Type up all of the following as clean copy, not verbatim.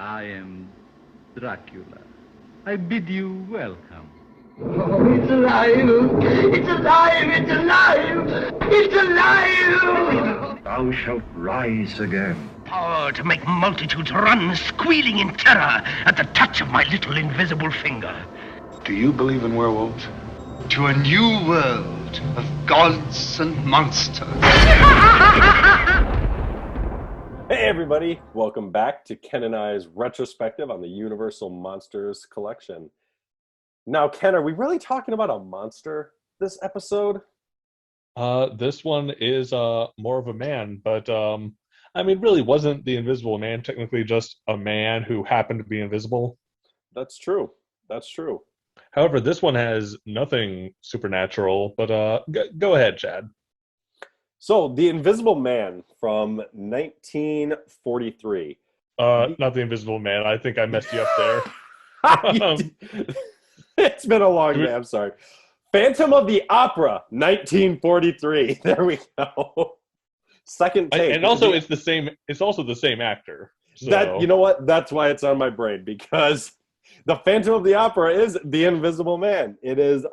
I am Dracula. I bid you welcome. Oh, it's alive! It's alive! It's alive! It's alive! Thou shalt rise again. Power to make multitudes run squealing in terror at the touch of my little invisible finger. Do you believe in werewolves? To a new world of gods and monsters. Hey everybody, welcome back to Ken and I's Retrospective on the Universal Monsters collection. Now, Ken, are we really talking about a monster this episode? This one is more of a man, but really wasn't the Invisible Man technically just a man who happened to be invisible? That's true. That's true. However, this one has nothing supernatural, but go ahead, Chad. So, The Invisible Man from 1943. Not The Invisible Man. I think I messed you up there. It's been a long day. I'm sorry. Phantom of the Opera, 1943. There we go. Second take. And also, it's the same. It's also the same actor. So. That, you know what? That's why it's on my brain, because the Phantom of the Opera is the Invisible Man. It is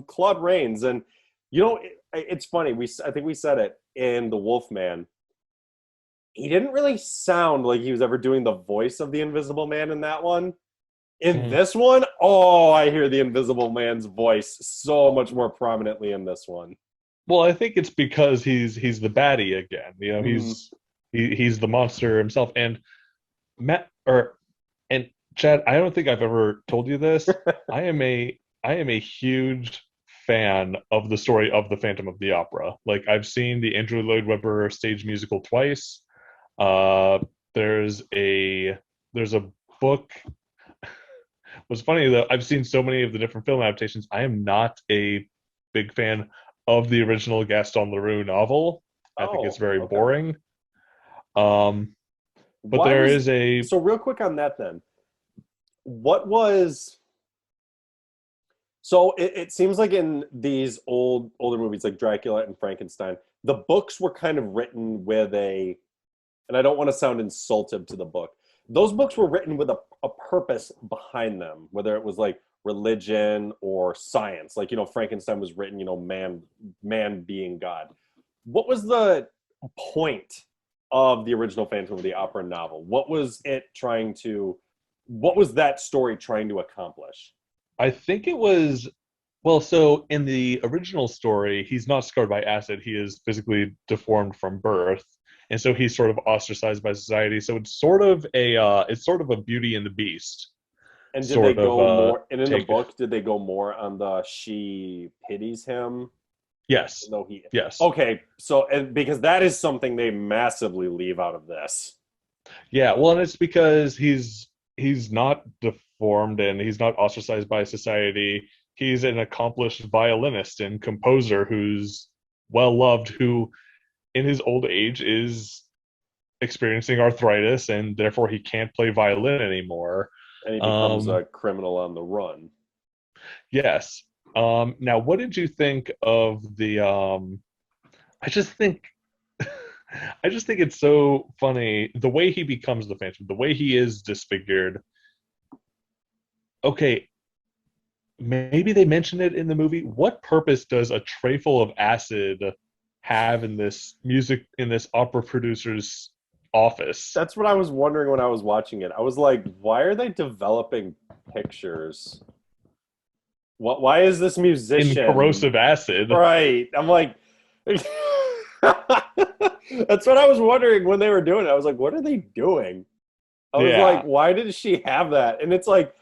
Claude Rains, and you know, it's funny. I think we said it in The Wolfman. He didn't really sound like he was ever doing the voice of the Invisible Man in that one. In this one, I hear the Invisible Man's voice so much more prominently in this one. Well, I think it's because he's the baddie again. You know, he's the monster himself. And Chad, I don't think I've ever told you this. I am a huge fan of the story of the Phantom of the Opera. Like, I've seen the Andrew Lloyd Webber stage musical twice. There's a book. What's funny though, I've seen so many of the different film adaptations. I am not a big fan of the original Gaston Leroux novel. I think it's very boring. But So real quick on that then. So it seems like in these older movies like Dracula and Frankenstein, the books were kind of written with and I don't want to sound insultive to the book, those books were written with a purpose behind them, whether it was like religion or science. Like, you know, Frankenstein was written, you know, man being God. What was the point of the original Phantom of the Opera novel? What was that story trying to accomplish? I think it was, so in the original story, he's not scarred by acid. He is physically deformed from birth. And so he's sort of ostracized by society. So it's sort of a Beauty and the Beast. And did they go more? And in the book, did they go more on the she pities him? Yes. Yes. Okay. So, and because that is something they massively leave out of this. Yeah. Well, and it's because he's not deformed and he's not ostracized by society. He's an accomplished violinist and composer who's well loved, who in his old age is experiencing arthritis, and therefore he can't play violin anymore. And he becomes a criminal on the run. Yes. Now, what did you think of the? I just think it's so funny the way he becomes the Phantom, the way he is disfigured. Okay, maybe they mentioned it in the movie. What purpose does a tray full of acid have in this opera producer's office? That's what I was wondering when I was watching it. I was like, why are they developing pictures? Why is this musician in corrosive acid? Right. I'm like, that's what I was wondering when they were doing it. I was like, what are they doing? I was like, why did she have that? And it's like,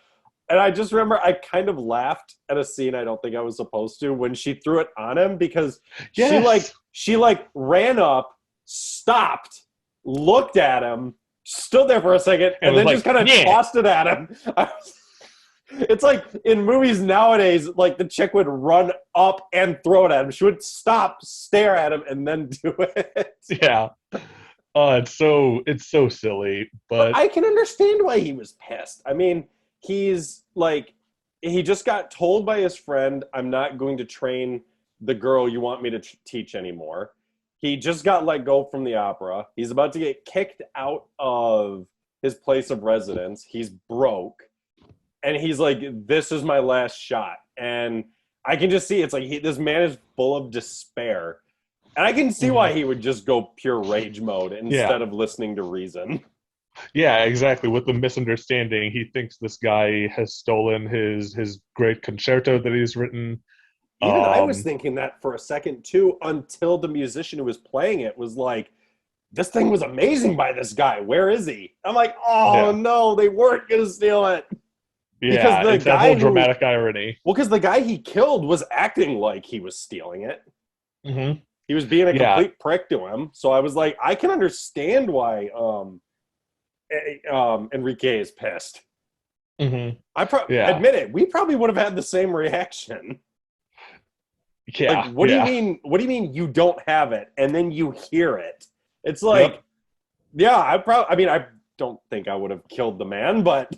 and I just remember I kind of laughed at a scene I don't think I was supposed to when she threw it on him, because she ran up, stopped, looked at him, stood there for a second, and then just kind of tossed it at him. It's like in movies nowadays, like the chick would run up and throw it at him. She would stop, stare at him, and then do it. Yeah. It's so silly, but I can understand why he was pissed. I mean, he just got told by his friend, I'm not going to train the girl you want me to teach anymore. He just got let go from the opera. He's about to get kicked out of his place of residence. He's broke. And he's like, this is my last shot. And I can just see it's like this man is full of despair. And I can see why he would just go pure rage mode instead of listening to reason. Yeah, exactly. With the misunderstanding, he thinks this guy has stolen his great concerto that he's written. Even I was thinking that for a second too, until the musician who was playing it was like, this thing was amazing by this guy. Where is he? I'm like, oh no, they weren't going to steal it. Yeah, because it's that whole dramatic irony. Well, because the guy he killed was acting like he was stealing it. Mm-hmm. He was being a complete prick to him. So I was like, I can understand why Enrique is pissed. Mm-hmm. Admit it, we probably would have had the same reaction. Yeah. Like, what do you mean? What do you mean you don't have it, and then you hear it? It's like, I don't think I would have killed the man, but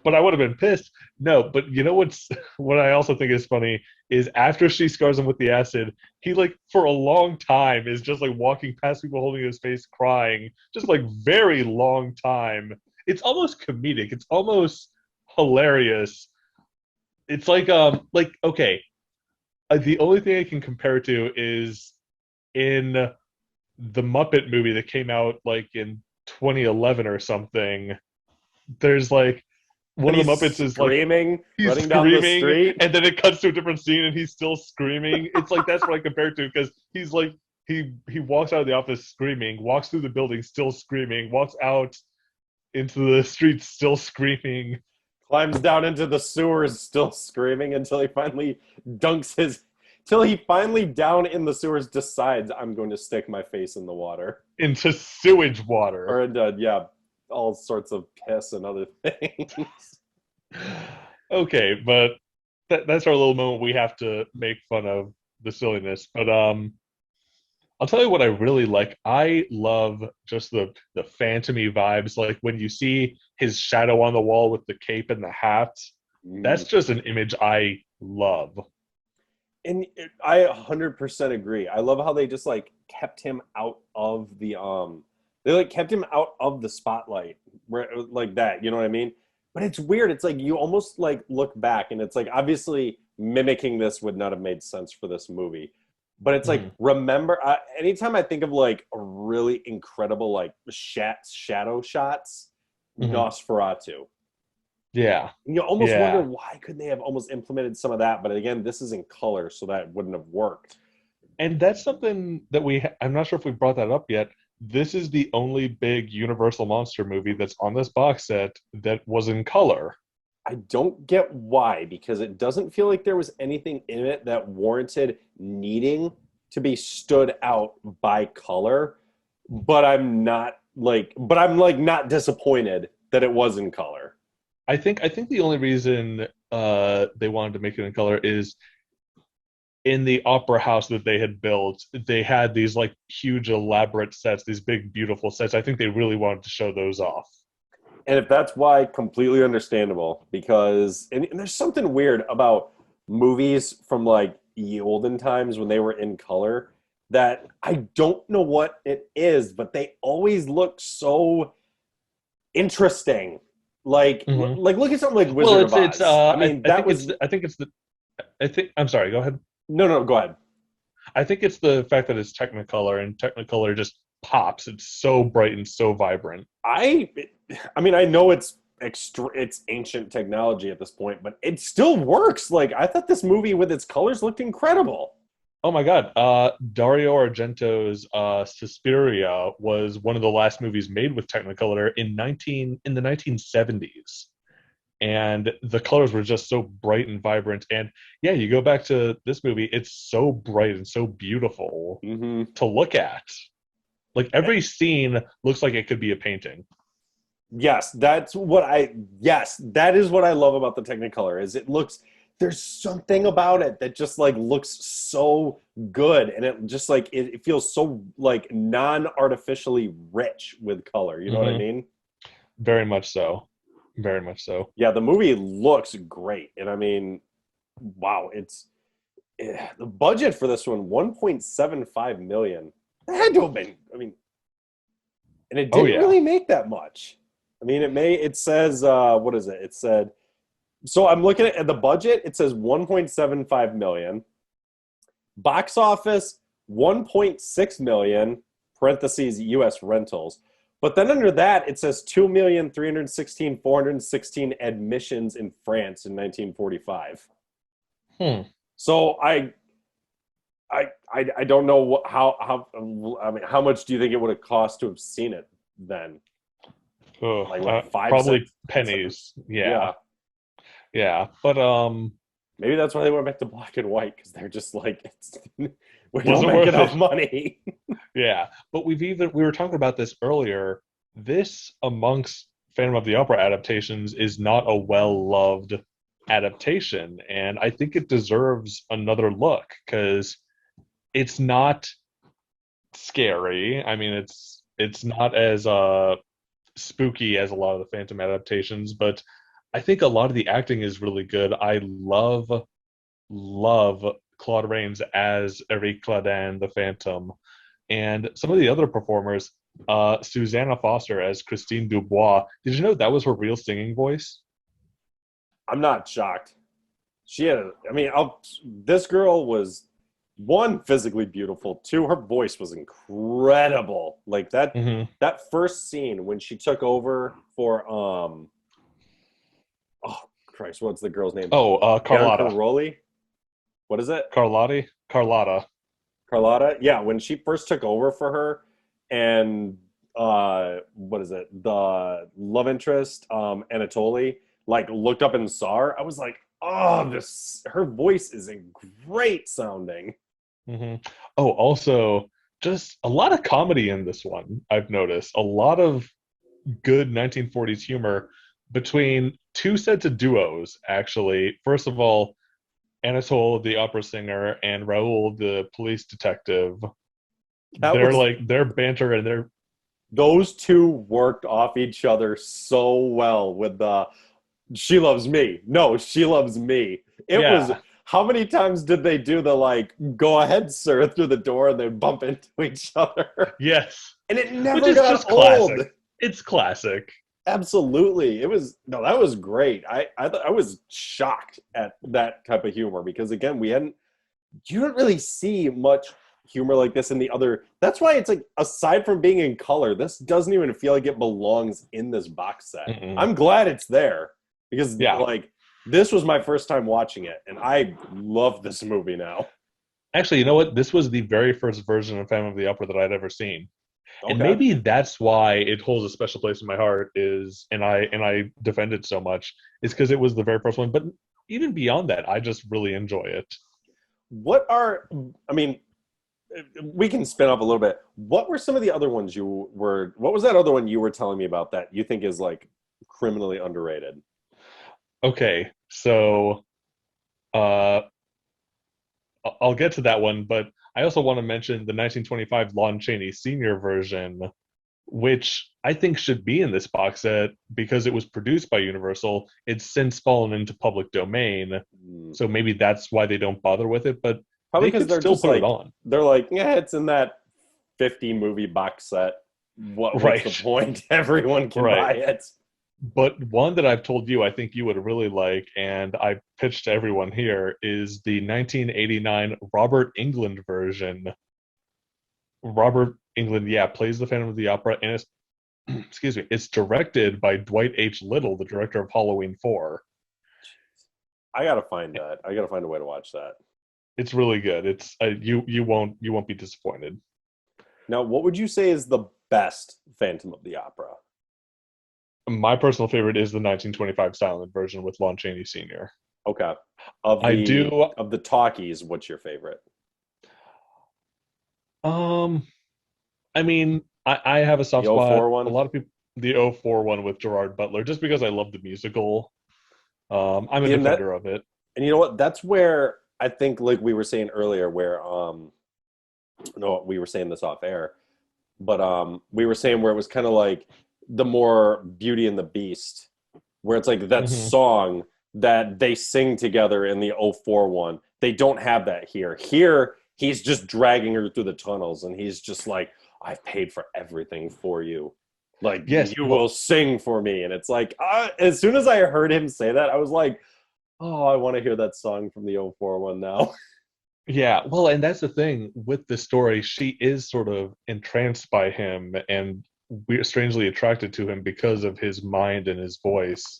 but I would have been pissed. No, but you know what I also think is funny is after she scars him with the acid, he like for a long time is just like walking past people holding his face crying, just like very long time. It's almost comedic. It's almost hilarious. It's like okay, the only thing I can compare it to is in the Muppet movie that came out like in 2011 or something. There's like one of the Muppets is screaming, like he's running screaming, down the street, and then it cuts to a different scene, and he's still screaming. It's like that's what I compare it to because he's like he walks out of the office screaming, walks through the building still screaming, walks out into the street still screaming, climbs down into the sewers still screaming until he finally till he finally down in the sewers decides I'm going to stick my face in the water, into sewage water, or into all sorts of piss and other things. Okay, but that's our little moment. We have to make fun of the silliness. But I'll tell you what I really like. I love just the phantomy vibes. Like when you see his shadow on the wall with the cape and the hat. That's just an image I love. And I 100% agree. I love how they just like kept him out of the they like kept him out of the spotlight, where like that, you know what I mean? But it's weird. It's like you almost like look back, and it's like obviously mimicking this would not have made sense for this movie. But it's like remember, anytime I think of like a really incredible like shadow shots, Nosferatu. Yeah, you almost wonder why couldn't they have almost implemented some of that? But again, this is in color, so that wouldn't have worked. And that's something that I'm not sure if we brought that up yet. This is the only big Universal monster movie that's on this box set that was in color. I don't get why, because it doesn't feel like there was anything in it that warranted needing to be stood out by color. But I'm not not disappointed that it was in color. I think the only reason they wanted to make it in color is in the opera house that they had built, they had these like huge elaborate sets, these big beautiful sets. I think they really wanted to show those off. And if that's why, completely understandable, because and there's something weird about movies from like the olden times when they were in color that I don't know what it is, but they always look so interesting. Like look at something like Wizard of Oz. I'm sorry, go ahead. No, go ahead. I think it's the fact that it's Technicolor, and Technicolor just pops. It's so bright and so vibrant. I mean, I know it's ancient technology at this point, but it still works. Like, I thought this movie with its colors looked incredible. Oh my God. Dario Argento's Suspiria was one of the last movies made with Technicolor in the 1970s. And the colors were just so bright and vibrant. And yeah, you go back to this movie, it's so bright and so beautiful to look at. Like every scene looks like it could be a painting. Yes, that is what I love about the Technicolor is there's something about it that just like looks so good, and it just like it feels so like non-artificially rich with color. You know what I mean? Very much so. Very much so. Yeah, the movie looks great, and I mean, wow, the budget for this one $1.75 million. That had to have been. I mean, And it Oh, didn't yeah. really make that much. I mean, it says, what is it? It said, so I'm looking at the budget. It says 1.75 million. Box office, 1.6 million, parentheses, U.S. rentals. But then under that, it says 2,316,416 admissions in France in 1945. So I don't know how I mean, how much do you think it would have cost to have seen it then? Like what, five, probably six, pennies. Yeah. Yeah. But Maybe that's why they went back to black and white, because they're just like, we don't Wasn't make worth enough it. money. yeah. But we were talking about this earlier. This amongst Phantom of the Opera adaptations is not a well-loved adaptation, and I think it deserves another look because it's not scary. I mean, it's not as spooky as a lot of the Phantom adaptations, but I think a lot of the acting is really good. I love Claude Rains as Eric Cladin, the Phantom, and some of the other performers. Susanna Foster as Christine Dubois. Did you know that was her real singing voice? I'm not shocked. She had, this girl was, one, physically beautiful. Two, her voice was incredible. Like that, that first scene when she took over for, oh Christ, what's the girl's name? Carlotta. Rowley? What is it? Carlotta. Carlotta? Yeah, when she first took over for her, and what is it? The love interest, Anatoly, like looked up and saw her. I was like, oh, her voice is great sounding. Oh, also, just a lot of comedy in this one, I've noticed. A lot of good 1940s humor between two sets of duos, actually. First of all, Anatole, the opera singer, and Raoul, the police detective. Their banter and those two worked off each other so well with the she loves me. No, she loves me. It was, how many times did they do the like, go ahead, sir, through the door and they bump into each other? Yes. And it never Which is got just old. classic. It's classic. Absolutely. That was great. I was shocked at that type of humor because again, you didn't really see much humor like this in the other. That's why it's like, aside from being in color, this doesn't even feel like it belongs in this box set. I'm glad it's there because like this was my first time watching it and I love this movie now. Actually, you know what? This was the very first version of Phantom of the Opera that I'd ever seen. Okay. And maybe that's why it holds a special place in my heart and I defend it so much is because it was the very first one. But even beyond that, I just really enjoy it. We can spin off a little bit. What were some of the other ones what was that other one you were telling me about that you think is like criminally underrated? Okay, so I'll get to that one, but I also want to mention the 1925 Lon Chaney Sr. version, which I think should be in this box set because it was produced by Universal. It's since fallen into public domain, so maybe that's why they don't bother with it, but probably because they're still just put like, it on. They're like, yeah, it's in that 50 movie box set. What's the point? Everyone can buy it. But one that I've told you I think you would really like, and I pitched to everyone here, is the 1989 Robert Englund version. Robert Englund, plays the Phantom of the Opera, and it's, excuse me, it's directed by Dwight H. Little, the director of Halloween 4. I gotta find that. I gotta find a way to watch that. It's really good. It's you won't be disappointed. Now, what would you say is the best Phantom of the Opera? My personal favorite is the 1925 silent version with Lon Chaney Sr. Okay. Of the talkies, what's your favorite? I mean, I have a soft the spot. 04 one? A lot of people, the 04 one with Gerard Butler, just because I love the musical. I'm a defender of it. And you know what? That's where I think, like we were saying earlier, where no, we were saying this off air, but we were saying where it was kind of like the more Beauty and the Beast, where it's like that song that they sing together in the 04 one. They don't have that here. Here, he's just dragging her through the tunnels, and he's just like, I've paid for everything for you. Like, Yes, you will sing for me. And it's like, as soon as I heard him say that, I was like, oh, I want to hear that song from the '04 one now. yeah. Well, and that's the thing with the story. She is sort of entranced by him and we're strangely attracted to him because of his mind and his voice.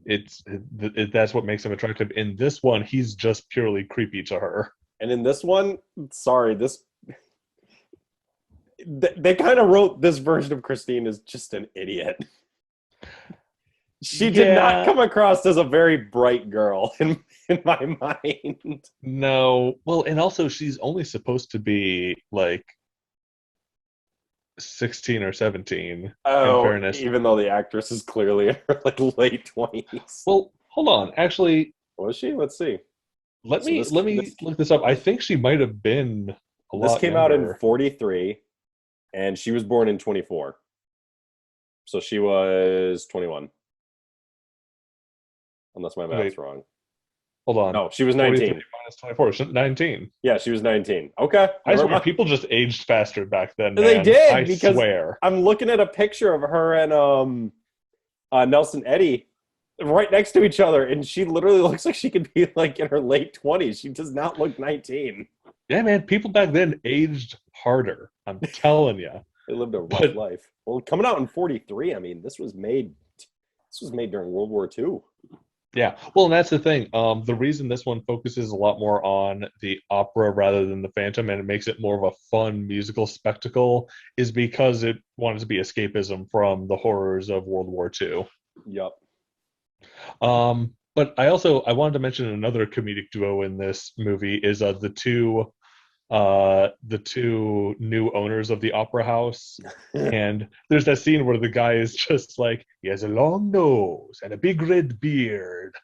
That's what makes him attractive. In this one, he's just purely creepy to her. And in this one, sorry, they kind of wrote this version of Christine as just an idiot. She did not come across as a very bright girl in my mind. No. Well, and also she's only supposed to be like 16 or 17, in fairness. Even though the actress is clearly in her like late 20s. Well, hold on. Actually, was she? Let's see. Let me look this up. I think she might have been a lot This came out in 43, and she was born in 24. So she was 21. Unless my math's wrong. Hold on. No, she was 19. Minus 24. She's 19. Yeah, she was 19. Okay. I swear people just aged faster back then, man. They did, I because swear. I'm looking at a picture of her and Nelson Eddy right next to each other, and she literally looks like she could be like in her late 20s. She does not look 19. Yeah, man. People back then aged harder. I'm telling you. They lived a rough life. Well, coming out in 43, I mean, this was made during World War II. Yeah, well, and that's the thing. The reason this one focuses a lot more on the opera rather than the Phantom, and it makes it more of a fun musical spectacle, is because it wanted to be escapism from the horrors of World War II. Yep. But I wanted to mention another comedic duo in this movie is the two new owners of the opera house. And there's that scene where the guy is just like, he has a long nose and a big red beard.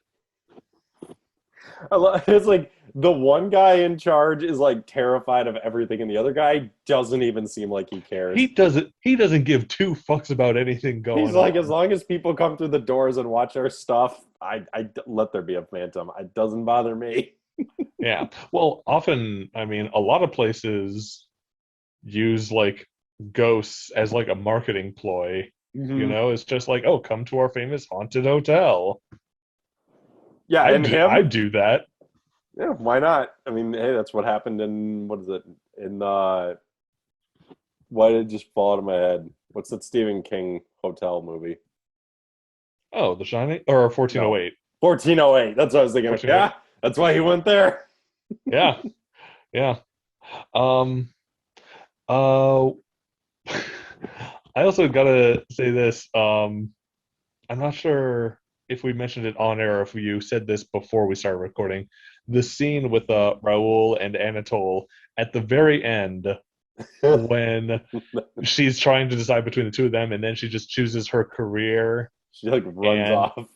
It's like the one guy in charge is like terrified of everything, and the other guy doesn't even seem like he cares. He doesn't give two fucks about anything going on. He's like, as long as people come through the doors and watch our stuff, I let there be a Phantom. It doesn't bother me. Yeah. Well, often, I mean, a lot of places use like ghosts as like a marketing ploy. Mm-hmm. You know, it's just like, oh, come to our famous haunted hotel. Yeah, I do that. Yeah, why not? I mean, hey, that's what happened in, what is it? Why did it just fall out of my head? What's that Stephen King hotel movie? Oh, The Shining? Or 1408. No. 1408. That's what I was thinking. Yeah, that's why he went there. Yeah. Yeah. I also gotta say this. I'm not sure if we mentioned it on air or if you said this before we started recording. The scene with Raoul and Anatole at the very end when she's trying to decide between the two of them, and then she just chooses her career. She like runs off.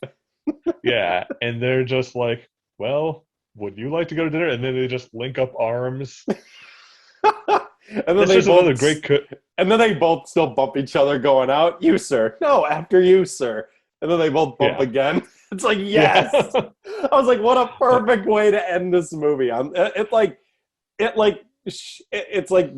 Yeah, and they're just like, well, would you like to go to dinner? And then they just link up arms. And then and then they both still bump each other going out. You, sir. No, after you, sir. And then they both bump again. It's like, yes. Yeah. I was like, what a perfect way to end this movie. It's like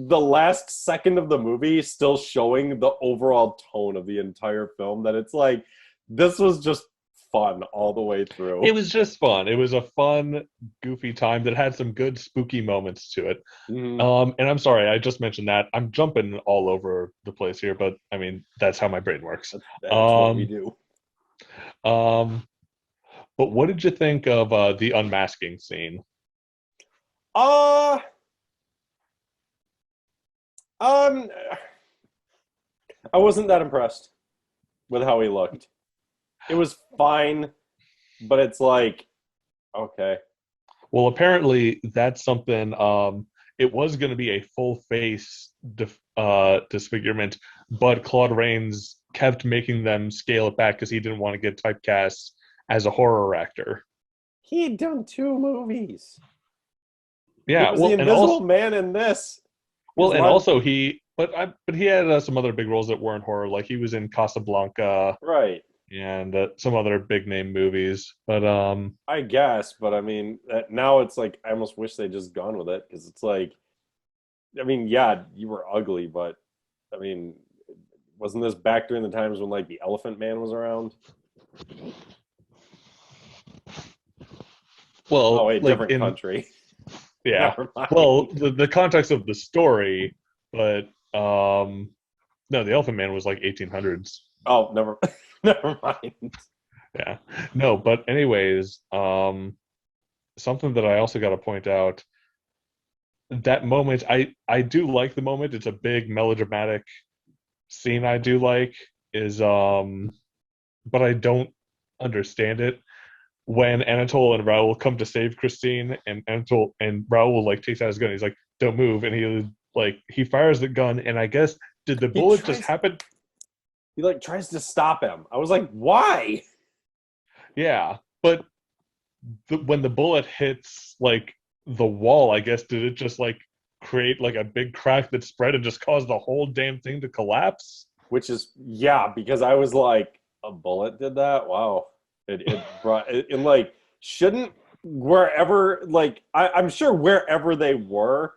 the last second of the movie still showing the overall tone of the entire film, that it's like, this was just fun all the way through. It was just fun. It was a fun, goofy time that had some good spooky moments to it. Mm-hmm. And I'm sorry, I just mentioned that. I'm jumping all over the place here, but I mean, that's how my brain works. That's what we do. But what did you think of the unmasking scene? I wasn't that impressed with how he looked. It was fine, but it's like, okay. Well, apparently that's something. It was going to be a full face disfigurement, but Claude Rains kept making them scale it back because he didn't want to get typecast as a horror actor. He had done 2 movies. Yeah, the Invisible Man in this. Well, and also he had some other big roles that weren't horror. Like he was in Casablanca, right, and some other big name movies. But I guess. But I mean, now it's like I almost wish they'd just gone with it, because it's like, I mean, yeah, you were ugly, but I mean, wasn't this back during the times when like the Elephant Man was around? Well, Oh wait, like different country. yeah. Never mind. Well, the context of the story, but no, the Elephant Man was like 1800s. Oh, never mind. Yeah. No, but anyways, something that I also got to point out, that moment, I do like the moment. It's a big melodramatic scene I do like, is but I don't understand it when Anatole and Raoul come to save Christine, and Anatole and Raoul like takes out his gun. He's like, "Don't move," and he fires the gun, and I guess did the bullet just happen? He like tries to stop him. I was like, why? Yeah, but when the bullet hits like the wall, I guess, did it just like create like a big crack that spread and just caused the whole damn thing to collapse? Which is, yeah, because I was like, a bullet did that? Wow. It brought it, and like, shouldn't wherever, like, I'm sure wherever they were,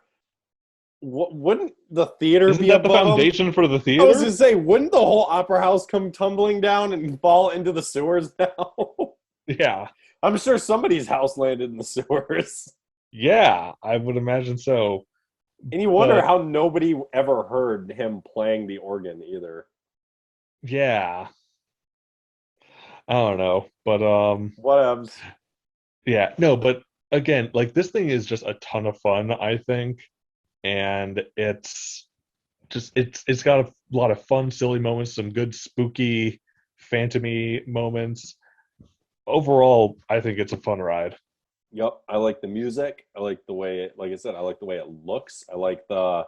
wouldn't the theater Isn't be that the above them? foundation for the I was theater? gonna say, wouldn't the whole opera house come tumbling down and fall into the sewers now? Yeah. I'm sure somebody's house landed in the sewers. Yeah, I would imagine so. And you wonder But- how nobody ever heard him playing the organ either. Yeah. I don't know. But Whatevs. yeah, no, but again, like this thing is just a ton of fun, I think. And it's got a lot of fun, silly moments, some good spooky, phantomy moments. Overall, I think it's a fun ride. Yep, I like the music. I like the way it, like I said, I like the way it looks. I like the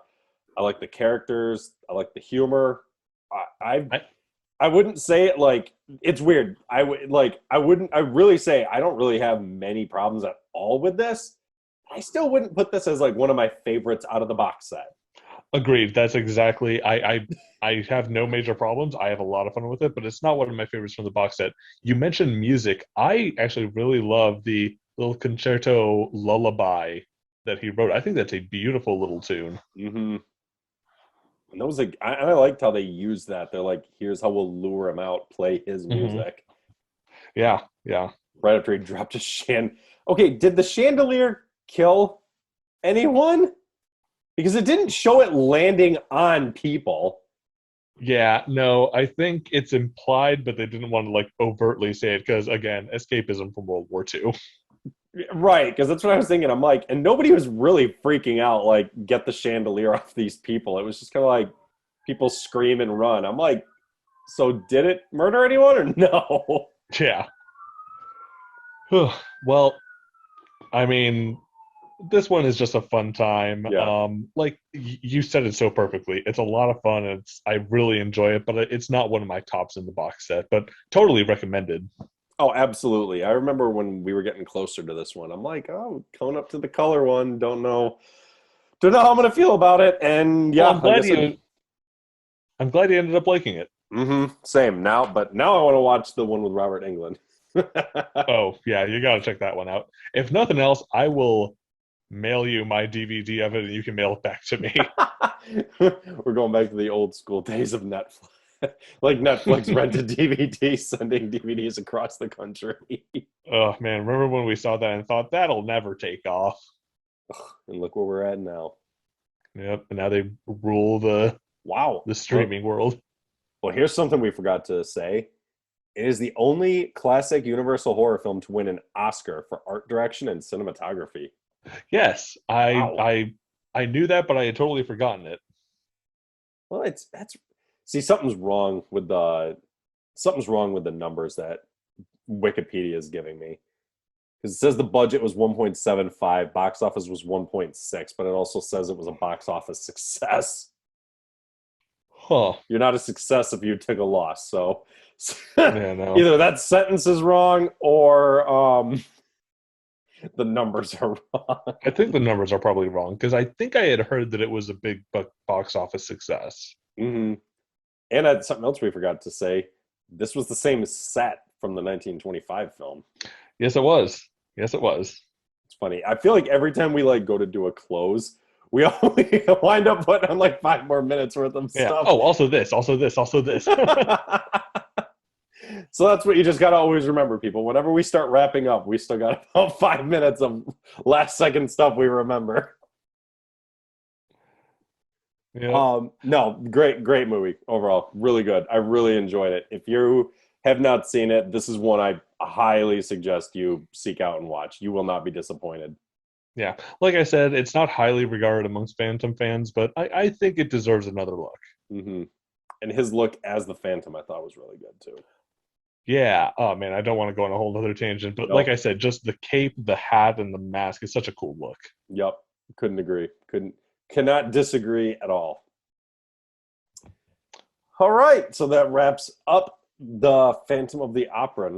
characters. I like the humor. I wouldn't say it like it's weird. I really say I don't really have many problems at all with this. I still wouldn't put this as like one of my favorites out of the box set. Agreed. That's exactly. I have no major problems. I have a lot of fun with it, but it's not one of my favorites from the box set. You mentioned music. I actually really love the little Concerto Lullaby that he wrote. I think that's a beautiful little tune. Mm-hmm. And that was like, I liked how they used that. They're like, here's how we'll lure him out, play his music. Yeah, yeah. Right after he dropped a Okay, did the chandelier kill anyone? Because it didn't show it landing on people. Yeah, no, I think it's implied, but they didn't want to like overtly say it because, again, escapism from World War II. Right, because that's what I was thinking. I'm like, and nobody was really freaking out, like, get the chandelier off these people. It was just kind of like people scream and run. I'm like, so did it murder anyone or no? Yeah. Well, I mean, this one is just a fun time. Yeah. Like you said it so perfectly. It's a lot of fun. I really enjoy it, but it's not one of my tops in the box set. But totally recommended. Oh, absolutely. I remember when we were getting closer to this one, I'm like, oh, coming up to the color one. Don't know how I'm gonna feel about it. And yeah, well, I'm glad you ended up liking it. Mm-hmm. Same. Now I want to watch the one with Robert Englund. Oh yeah, you got to check that one out. If nothing else, I will mail you my DVD of it, and you can mail it back to me. We're going back to the old school days of Netflix. Like Netflix rented DVD, sending DVDs across the country. Oh man, remember when we saw that and thought that'll never take off? And look where we're at now. Yep, and now they rule the streaming world. Well, here's something we forgot to say. It is the only classic Universal horror film to win an Oscar for art direction and cinematography. Yes, I knew that, but I had totally forgotten it. Well, something's wrong with the numbers that Wikipedia is giving me. Because it says the budget was 1.75, box office was 1.6, but it also says it was a box office success. Huh. You're not a success if you took a loss. So yeah, no. Either that sentence is wrong or the numbers are wrong. I think the numbers are probably wrong because I think I had heard that it was a big box office success. Mm-hmm. And something else we forgot to say. This was the same set from the 1925 film. Yes, it was. Yes, it was. It's funny. I feel like every time we go to do a close, We only wind up putting on like 5 more minutes worth of Yeah. stuff. Oh, also this, also this, also this. So that's what you just got to always remember, people. Whenever we start wrapping up, we still got about 5 minutes of last second stuff we remember. Yeah. No, great movie overall. Really good. I really enjoyed it. If you have not seen it, this is one I highly suggest you seek out and watch. You will not be disappointed. Yeah. Like I said, it's not highly regarded amongst Phantom fans, but I think it deserves another look. Mm-hmm. And his look as the Phantom, I thought was really good too. Yeah. Oh man, I don't want to go on a whole other tangent, but like I said, just the cape, the hat, and the mask is such a cool look. Yep. Couldn't agree. Cannot disagree at all. All right. So that wraps up the Phantom of the Opera.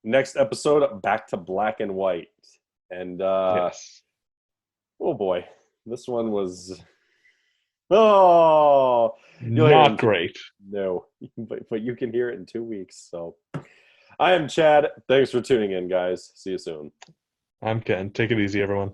Next episode, back to black and white. And Yes. oh boy, this one was Not great. No, but you can hear it in 2 weeks. So I am Chad. Thanks for tuning in, guys. See you soon. I'm Ken. Take it easy, everyone.